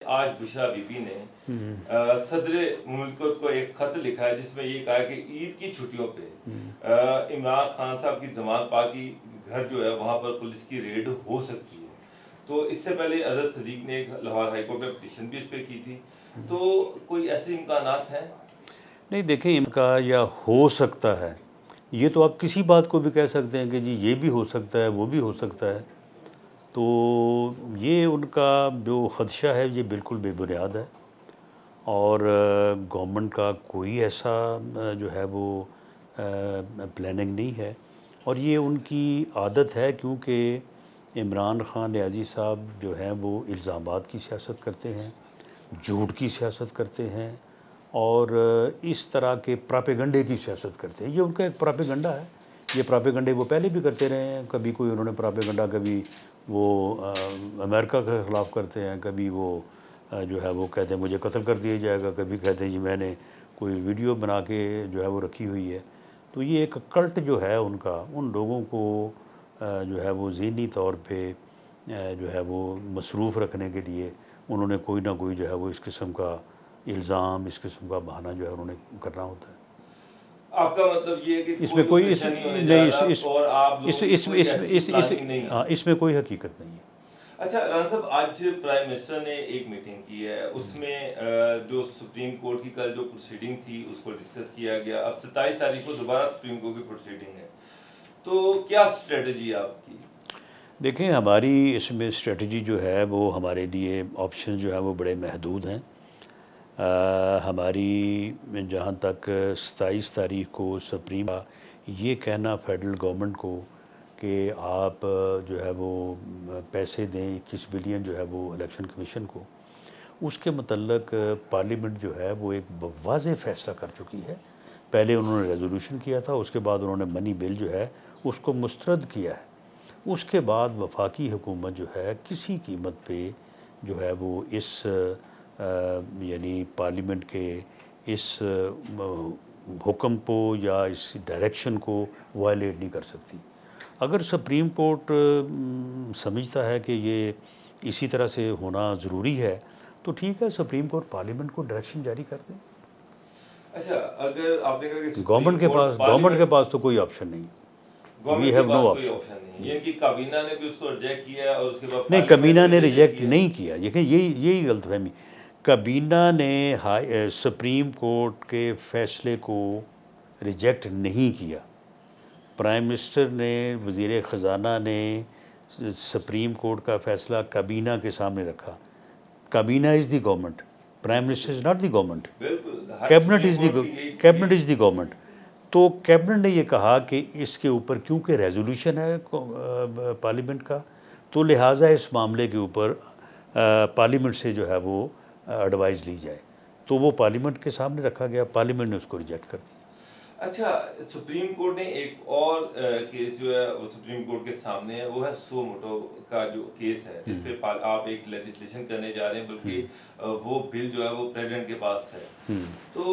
आज बुशरा बीबी ने सदर मुल्क को एक खत लिखा है जिसमें ये कहा कि ईद की छुट्टियों पे इमरान खान साहब की जमात पार्टी घर जो है वहां पर पुलिस की रेड हो सकती है। तो इससे पहले अजहर सदीक ने लाहौर हाईकोर्ट में पिटीशन भी इस पे की थी। तो कोई ऐसे इम्कानात हैं? नहीं, देखें, इनका या हो सकता है, ये तो आप किसी बात को भी कह सकते हैं कि जी ये भी हो सकता है, वो भी हो सकता है। तो ये उनका जो ख़दशा है ये बिल्कुल बेबुनियाद है और गवर्नमेंट का कोई ऐसा जो है वो प्लानिंग नहीं है। और ये उनकी आदत है क्योंकि इमरान खान रियाजी साहब जो हैं वो इल्ज़ामात की सियासत करते हैं, झूठ की सियासत करते हैं और इस तरह के प्रोपेगंडे की सियासत करते हैं। ये उनका एक प्रोपेगंडा है। ये प्रोपेगंडे वो पहले भी करते रहे हैं। कभी कोई उन्होंने प्रोपेगंडा, कभी वो अमेरिका के ख़िलाफ़ करते हैं, कभी वो जो है वो कहते हैं मुझे कत्ल कर दिया जाएगा, कभी कहते हैं जी मैंने कोई वीडियो बना के जो है वो रखी हुई है। तो ये एक कल्ट जो है उनका, उन लोगों को जो है वो ज़हनी तौर पे जो है वो मसरूफ़ रखने के लिए उन्होंने कोई ना कोई जो है वो इस किस्म का इल्ज़ाम, इस किस्म का बहाना जो है उन्होंने करना होता है। आपका मतलब ये है कि इसमें कोई इस नहीं नहीं। हाँ, इसमें कोई हकीकत नहीं है। अच्छा राना साहब, आज प्राइम मिनिस्टर ने एक मीटिंग की है, उसमें जो सुप्रीम कोर्ट की कल जो प्रोसीडिंग थी उसको डिस्कस किया गया। अब 27 तारीख को दोबारा सुप्रीम कोर्ट की प्रोसीडिंग है, तो क्या स्ट्रेटजी है आपकी? देखें, हमारी इसमें स्ट्रेटजी जो है वो हमारे लिए ऑप्शन जो है वो बड़े महदूद हैं। हमारी जहाँ तक 27 तारीख को सुप्रीम का ये कहना फेडरल गवर्नमेंट को कि आप जो है वो पैसे दें 21 बिलियन जो है वो इलेक्शन कमीशन को, उसके मतलब पार्लियामेंट जो है वो एक वाज़ेह फ़ैसला कर चुकी है। पहले उन्होंने रेजोल्यूशन किया था, उसके बाद उन्होंने मनी बिल जो है उसको मुस्तरद किया है। उसके बाद वफाकी हुकूमत जो है किसी कीमत पे जो है वो इस यानी पार्लियामेंट के इस हुक्म को या इस डायरेक्शन को वायलेट नहीं कर सकती। अगर सुप्रीम कोर्ट समझता है कि ये इसी तरह से होना ज़रूरी है तो ठीक है, सुप्रीम कोर्ट पार्लियामेंट को डायरेक्शन जारी कर दे। अच्छा, अगर आपने कहा कि गवर्नमेंट के पास तो कोई ऑप्शन नहीं है। We have no option. ये कि काबीना ने भी उसको रिजेक्ट किया और उसके बाद नहीं, काबीना ने रिजेक्ट नहीं किया। देखिए यही गलतफहमी। काबीना ने सुप्रीम कोर्ट के फ़ैसले को रिजेक्ट नहीं किया। प्राइम मिनिस्टर ने, वज़ीर ख़जाना ने सुप्रीम कोर्ट का फ़ैसला काबीना के सामने रखा। काबीना is the government, prime minister is not the government. Cabinet is the government. तो कैबिनेट ने ये कहा कि इसके ऊपर क्योंकि रेजोल्यूशन है पार्लियामेंट का, तो लिहाजा इस मामले के ऊपर पार्लियामेंट से जो है वो एडवाइस ली जाए। तो वो पार्लियामेंट के सामने रखा गया, पार्लियामेंट ने उसको रिजेक्ट कर दिया। अच्छा, सुप्रीम कोर्ट ने एक और केस जो है वो सुप्रीम कोर्ट के सामने है, वो है सो मोटो का जो केस है जिसपे आप एक लेजिस्लेशन करने जा रहे हैं, बल्कि वो बिल जो है वो प्रेसिडेंट के पास है। तो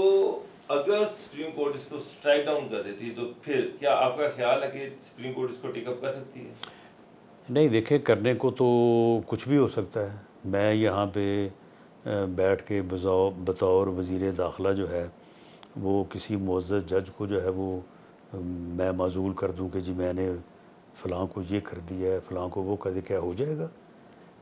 अगर सुप्रीम कोर्ट इसको स्ट्राइक डाउन कर देती तो फिर क्या आपका ख्याल है कि सुप्रीम कोर्ट इसको टेकअप कर सकती है? नहीं, देखें, करने को तो कुछ भी हो सकता है। मैं यहाँ पे बैठ के बतौर वज़ीर दाखिला जो है वो किसी मुअज़्ज़ज़ जज को जो है वो मैं माज़ूल कर दूँ कि जी मैंने फ़लाँ को ये कर दिया है, फ़लाँ को वो कर दिया, क्या हो जाएगा?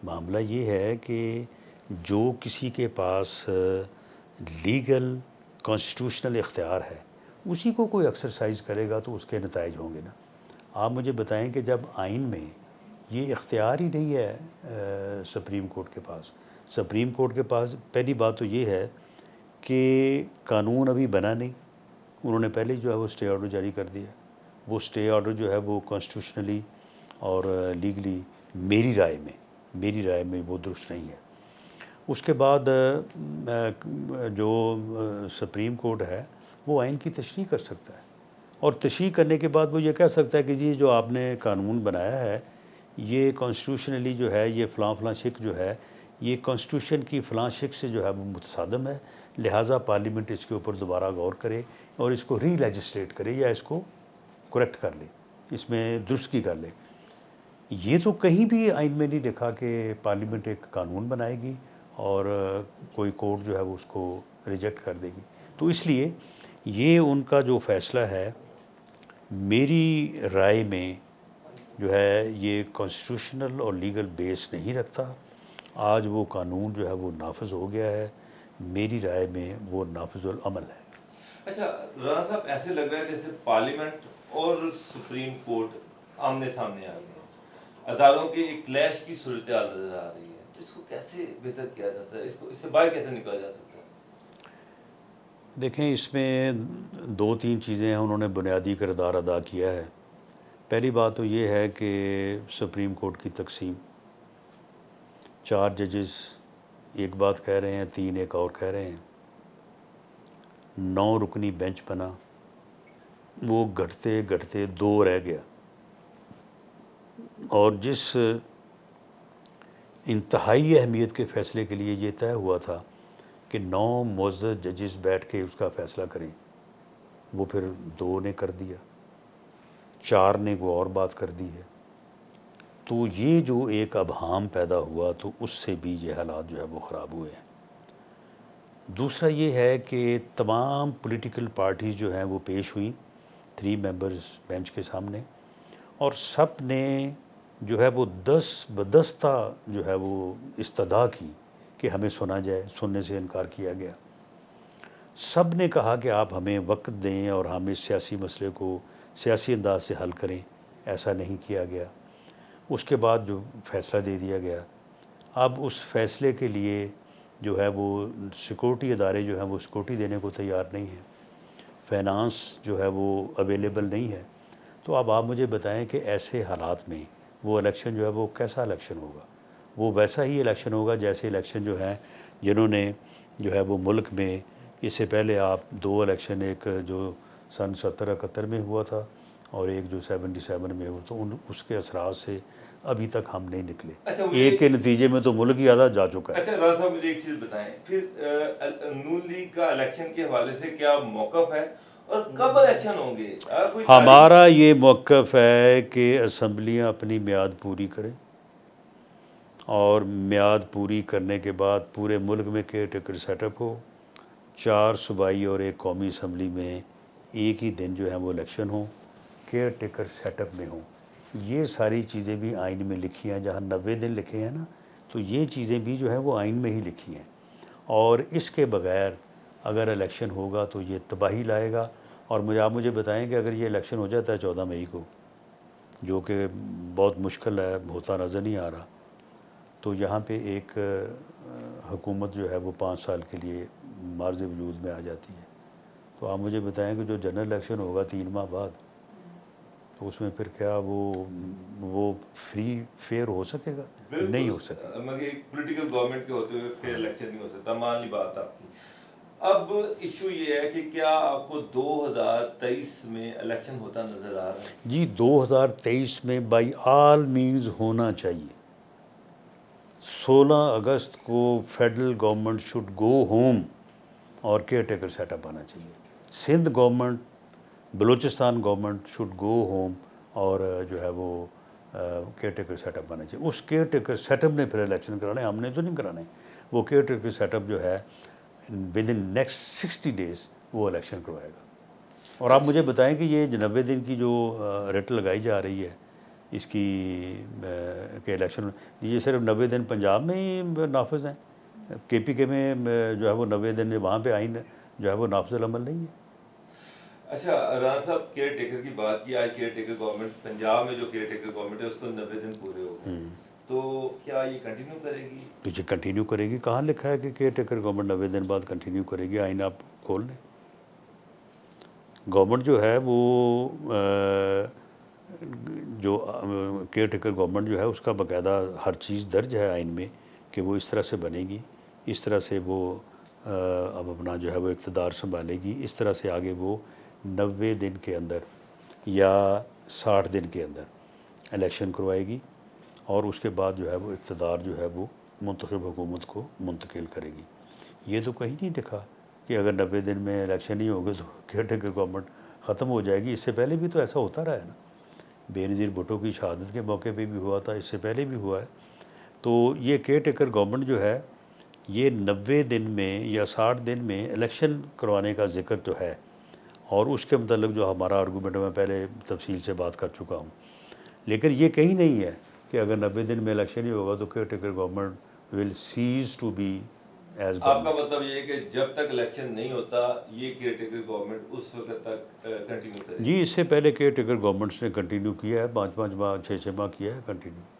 मामला ये है कि जो किसी के पास लीगल कॉन्स्टिट्यूशनल इख्तियार है उसी को कोई एक्सरसाइज करेगा तो उसके नताइज होंगे ना। आप मुझे बताएं कि जब आइन में ये इख्तियार ही नहीं है सुप्रीम कोर्ट के पास। सुप्रीम कोर्ट के पास पहली बात तो ये है कि कानून अभी बना नहीं, उन्होंने पहले जो है वो स्टे ऑर्डर जारी कर दिया। वो स्टे ऑर्डर जो है वो कॉन्स्टिट्यूशनली और लीगली मेरी राय में वो दुरुस्त नहीं है। उसके बाद जो सुप्रीम कोर्ट है वो आइन की तशरीह कर सकता है और तशरीह करने के बाद वो ये कह सकता है कि जी जो आपने कानून बनाया है ये कॉन्स्टिट्यूशनली जो है ये फ़लाँ शिक जो है ये कॉन्स्टिट्यूशन की फ़लाँ शिक से जो है वो मुतसादम है, लिहाजा पार्लियामेंट इसके ऊपर दोबारा गौर करे और इसको री लेजिस्लेट करे या इसको करेक्ट कर ले, इसमें दुरुस्ती कर ले। ये तो कहीं भी आइन में नहीं लिखा कि पार्लियामेंट एक कानून बनाएगी और कोई कोर्ट जो है वो उसको रिजेक्ट कर देगी। तो इसलिए ये उनका जो फ़ैसला है मेरी राय में जो है ये कॉन्स्टिट्यूशनल और लीगल बेस नहीं रखता। आज वो कानून जो है वो नाफिज हो गया है, मेरी राय में वो नाफिजुल अमल है। अच्छा राणा साहब, ऐसे लग रहा है जैसे पार्लियामेंट और सुप्रीम कोर्ट आमने सामने आ गए हैं, अदालतों के एक क्लैश की सूरत हाल नजर आ रही है, तो इसको कैसे बेहतर किया जा सकता है, इसको इससे बाहर कैसे निकला जा सकता है? देखें, इसमें दो तीन चीज़ें हैं उन्होंने बुनियादी किरदार अदा किया है। पहली बात तो ये है कि सुप्रीम कोर्ट की तकसीम, 4 जजेस एक बात कह रहे हैं, 3 एक और कह रहे हैं। 9 रुकनी बेंच बना, वो घटते घटते 2 रह गया, और जिस इंतहाई अहमियत के फ़ैसले के लिए ये तय हुआ था कि 9 मुअज़्ज़ज़ जजेस बैठ के उसका फ़ैसला करें, वो फिर 2 ने कर दिया, 4 ने वो और बात कर दी है। तो ये जो एक अबहाम पैदा हुआ, तो उससे भी ये हालात जो है वो ख़राब हुए हैं। दूसरा ये है कि तमाम पॉलिटिकल पार्टीज़ जो हैं वो पेश हुई 3 मेंबर्स बेंच के सामने, और सब ने जो है वो दस बदस्ता जो है वो इस्तदा की कि हमें सुना जाए। सुनने से इनकार किया गया। सब ने कहा कि आप हमें वक्त दें और हम इस सियासी मसले को सियासी अंदाज से हल करें। ऐसा नहीं किया गया। उसके बाद जो फ़ैसला दे दिया गया, अब उस फ़ैसले के लिए जो है वो सिक्योरिटी इदारे जो हैं वो सिक्योरिटी देने को तैयार नहीं हैं, फाइनेंस जो है वो अवेलेबल नहीं है। तो अब आप मुझे बताएं कि ऐसे हालात में वो इलेक्शन जो है वो कैसा इलेक्शन होगा? वो वैसा ही इलेक्शन होगा जैसे इलेक्शन जो है जिन्होंने जो है वो मुल्क में इससे पहले आप 2 इलेक्शन, एक जो सन 70-71 में हुआ था और एक जो 77 में हुआ, तो उन उसके असरात से अभी तक हम नहीं निकले। अच्छा, एक के नतीजे में तो मुल्क ही आधा जा चुका है। अच्छा राणा साहब, मुझे एक चीज बताएं, फिर नून लीग का इलेक्शन के हवाले से क्या मौकफ है और कब इलेक्शन होंगे? कोई हमारा ये मौकफ है कि असम्बलियाँ अपनी मियाद पूरी करें, और मियाद पूरी करने के बाद पूरे मुल्क में केयर टेकर सेटअप हो, 4 सूबाई और 1 कौमी असम्बली में एक ही दिन जो है वो इलेक्शन हो, केयर टेकर सेटअप में हो। ये सारी चीज़ें भी आइन में लिखी हैं। जहाँ 90 दिन लिखे हैं ना, तो ये चीज़ें भी जो है वो आइन में ही लिखी हैं। और इसके बगैर अगर इलेक्शन होगा तो ये तबाही लाएगा। और आप मुझे बताएं कि अगर ये इलेक्शन हो जाता है 14 मई को, जो कि बहुत मुश्किल है, होता नज़र नहीं आ रहा, तो यहाँ पे एक हुकूमत जो है वो 5 साल के लिए मार्ज़ वजूद में आ जाती है। तो आप मुझे बताएं कि जो जनरल इलेक्शन होगा 3 माह बाद, तो उसमें फिर क्या वो फ्री फेयर हो सकेगा? नहीं हो सकेगा। मगर एक पॉलिटिकल गवर्नमेंट के होते हुए फिर इलेक्शन नहीं हो सकता, मान ली बात आपकी। अब इशू ये है कि क्या आपको 2023 में इलेक्शन होता नजर आ रहा है? जी, 2023 में बाई आल मीन्स होना चाहिए। 16 अगस्त को federal government should go home और केयर टेकर सेटअप आना चाहिए। Sindh government, Balochistan government should go home और जो है वो केयर टेकर सेटअप आना चाहिए। उस केयर टेकर सेटअप ने फिर इलेक्शन कराने, हमने तो नहीं कराने। वो केयर टेकर सेटअप जो है विद इन नेक्स्ट 60 डेज़ वो इलेक्शन करवाएगा। और आप मुझे बताएं कि ये 90 दिन की जो रेट लगाई जा रही है इसकी के इलेक्शन, ये सिर्फ 90 दिन पंजाब में ही नाफिज हैं। KPK में जो है वो 90 दिन, वहाँ पे आइन जो है वो नाफिज अमल नहीं है। अच्छा राणा साहब, केयर टेकर की बात की, आज केयर टेकर गवर्नमेंट, पंजाब में जो केयर टेकर गवर्नमेंट है उसको 90 दिन पूरे हो गए, तो क्या ये कंटिन्यू करेगी? तो ये कंटिन्यू करेगी। कहाँ लिखा है कि केयर टेकर गवर्नमेंट 90 दिन बाद कंटिन्यू करेगी? आइन आप खोल लें। गवर्नमेंट जो है वो जो केयर टेकर गवर्नमेंट जो है उसका बाकायदा हर चीज़ दर्ज है आइन में कि वो इस तरह से बनेगी, इस तरह से वो अब अपना जो है वो इक़्तिदार संभालेगी, इस तरह से आगे वो 90 दिन के अंदर या 60 दिन के अंदर इलेक्शन करवाएगी, और उसके बाद जो है वो इक़्तिदार जो है वो मुंतखब हुकूमत को मुंतकिल करेगी। ये तो कहीं नहीं लिखा कि अगर 90 दिन में इलेक्शन नहीं होंगे तो केयर टेकर गवर्नमेंट ख़त्म हो जाएगी। इससे पहले भी तो ऐसा होता रहा है ना, बेनज़ीर भुट्टो की शहादत के मौके पे भी हुआ था, इससे पहले भी हुआ है। तो ये केयर टेकर गवर्नमेंट जो है ये 90 दिन में या 60 दिन में इलेक्शन करवाने का जिक्र तो है, और उसके मतलब जो हमारा आर्गूमेंट मैं पहले तफसील से बात कर चुका हूँ, लेकिन ये कहीं नहीं है कि अगर 90 दिन में इलेक्शन ही होगा तो caretaker government will cease to be as. आपका मतलब ये है कि जब तक इलेक्शन नहीं होता ये केयरटेकर गवर्नमेंट उस वक्त तक कंटिन्यू करेगी? जी, इससे पहले केयर टेकर गवर्नमेंट्स ने कंटिन्यू किया है, 5-5 माह 6-6 माह किया है कंटिन्यू।